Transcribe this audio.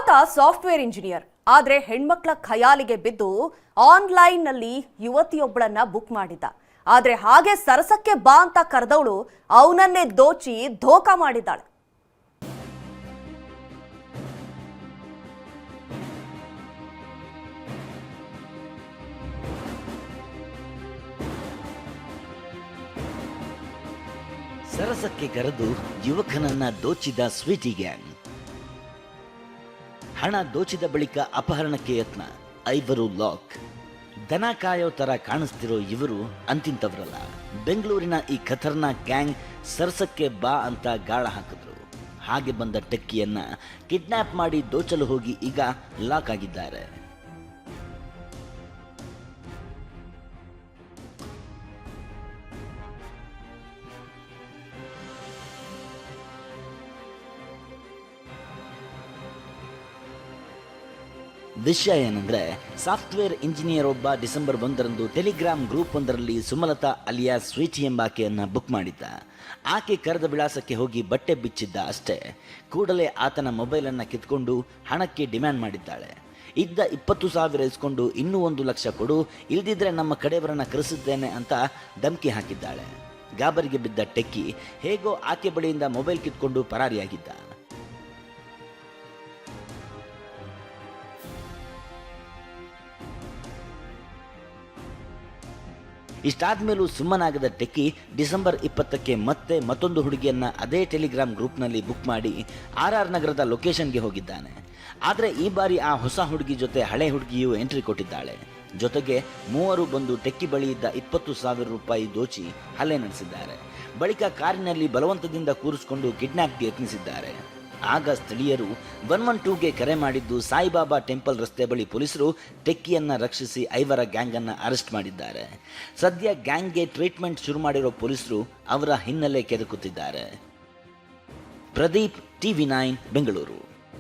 ಆತ software engineer. ಆದ್ರೆ ಹೆಣ್ಮಕ್ಳ ಖಯಾಲಿಗೆ ಬಿದ್ದು ಆನ್ಲೈನ್ ನಲ್ಲಿ ಯುವತಿಯೊಬ್ಬಳನ್ನ ಬುಕ್ ಮಾಡಿದ್ದ. ಆದ್ರೆ ಹಾಗೆ ಸರಸಕ್ಕೆ ಬಾ ಅಂತ ಕರೆದವಳು ಅವನನ್ನೇ ದೋಚಿ ಧೋಕಾ ಮಾಡಿದ್ದಾಳೆ. ಸರಸಕ್ಕೆ ಕರೆದು ಯುವಕನನ್ನ ದೋಚಿದ ಸ್ವೀಟಿ ಗ್ಯಾಂಗ್. ಹಣ ದೋಚಿದ ಬಳಿಕ ಅಪಹರಣಕ್ಕೆ ಯತ್ನ, 5 ಲಾಕ್. ದನ ಕಾಯೋ ತರ ಕಾಣಿಸ್ತಿರೋ ಇವರು ಅಂತಿಂತವರಲ್ಲ. ಬೆಂಗಳೂರಿನ ಈ ಖತರ್ನಾಕ್ ಗ್ಯಾಂಗ್ ಸರಸಕ್ಕೆ ಬಾ ಅಂತ ಗಾಳ ಹಾಕಿದ್ರು. ಹಾಗೆ ಬಂದ ಟೆಕ್ಕಿಯನ್ನ ಕಿಡ್ನಾಪ್ ಮಾಡಿ ದೋಚಲು ಹೋಗಿ ಈಗ ಲಾಕ್ ಆಗಿದ್ದಾರೆ. ವಿಷಯ ಏನಂದ್ರೆ, ಸಾಫ್ಟ್ವೇರ್ ಇಂಜಿನಿಯರ್ ಒಬ್ಬ ಡಿಸೆಂಬರ್ 1ರಂದು ಟೆಲಿಗ್ರಾಮ್ ಗ್ರೂಪ್ ಒಂದರಲ್ಲಿ ಸುಮಲತಾ ಅಲಿಯಾಸ್ ಸ್ವೀಟಿ ಎಂಬಾಕೆಯನ್ನ ಬುಕ್ ಮಾಡಿದ್ದ. ಆಕೆ ಕರೆದ ವಿಳಾಸಕ್ಕೆ ಹೋಗಿ ಬಟ್ಟೆ ಬಿಚ್ಚಿದ್ದ ಅಷ್ಟೇ. ಕೂಡಲೇ ಆತನ ಮೊಬೈಲನ್ನು ಕಿತ್ಕೊಂಡು ಹಣಕ್ಕೆ ಡಿಮ್ಯಾಂಡ್ ಮಾಡಿದ್ದಾಳೆ. ಇದ್ದ 20,000 ಇಸ್ಕೊಂಡು ಇನ್ನೂ 1 ಲಕ್ಷ ಕೊಡು, ಇಲ್ದಿದ್ರೆ ನಮ್ಮ ಕಡೆಯವರನ್ನ ಕರೆಸಿದ್ದೇನೆ ಅಂತ ಧಮಕಿ ಹಾಕಿದ್ದಾಳೆ. ಗಾಬರಿಗೆ ಬಿದ್ದ ಟೆಕ್ಕಿ ಹೇಗೋ ಆಕೆ ಬಳಿಯಿಂದ ಮೊಬೈಲ್ ಕಿತ್ಕೊಂಡು ಪರಾರಿಯಾಗಿದ್ದ. ಇಷ್ಟಾದ್ಮೇಲೂ ಸುಮ್ಮನಾಗದ ಟೆಕ್ಕಿ ಡಿಸೆಂಬರ್ 20ಕ್ಕೆ ಮತ್ತೊಂದು ಹುಡುಗಿಯನ್ನ ಅದೇ ಟೆಲಿಗ್ರಾಮ್ ಗ್ರೂಪ್ನಲ್ಲಿ ಬುಕ್ ಮಾಡಿ RR ನಗರದ ಲೊಕೇಶನ್ಗೆ ಹೋಗಿದ್ದಾನೆ. ಆದರೆ ಈ ಬಾರಿ ಆ ಹೊಸ ಹುಡುಗಿ ಜೊತೆ ಹಳೆ ಹುಡುಗಿಯು ಎಂಟ್ರಿ ಕೊಟ್ಟಿದ್ದಾಳೆ. ಜೊತೆಗೆ 3 ಬಂದು ಟೆಕ್ಕಿ ಬಳಿ ಇದ್ದ 20,000 ರೂಪಾಯಿ ದೋಚಿ ಹಲ್ಲೆ ನಡೆಸಿದ್ದಾರೆ. ಬಳಿಕ ಕಾರಿನಲ್ಲಿ ಬಲವಂತದಿಂದ ಕೂರಿಸಿಕೊಂಡು ಕಿಡ್ನಾಪ್ಗೆ ಯತ್ನಿಸಿದ್ದಾರೆ. ಆಗ ಸ್ಥಳೀಯರು 112ಗೆ ಕರೆ ಮಾಡಿದ್ದು ಸಾಯಿಬಾಬಾ ಟೆಂಪಲ್ ರಸ್ತೆ ಬಳಿ ಪೊಲೀಸರು ಟೆಕ್ಕಿಯನ್ನ ರಕ್ಷಿಸಿ 5 ಗ್ಯಾಂಗ್ ಅನ್ನ ಅರೆಸ್ಟ್ ಮಾಡಿದ್ದಾರೆ. ಸದ್ಯ ಗ್ಯಾಂಗ್ಗೆ ಟ್ರೀಟ್ಮೆಂಟ್ ಶುರು ಮಾಡಿರೋ ಪೊಲೀಸರು ಅವರ ಹಿನ್ನೆಲೆ ಕೆದಕುತ್ತಿದ್ದಾರೆ. ಪ್ರದೀಪ್, TV9 ಬೆಂಗಳೂರು.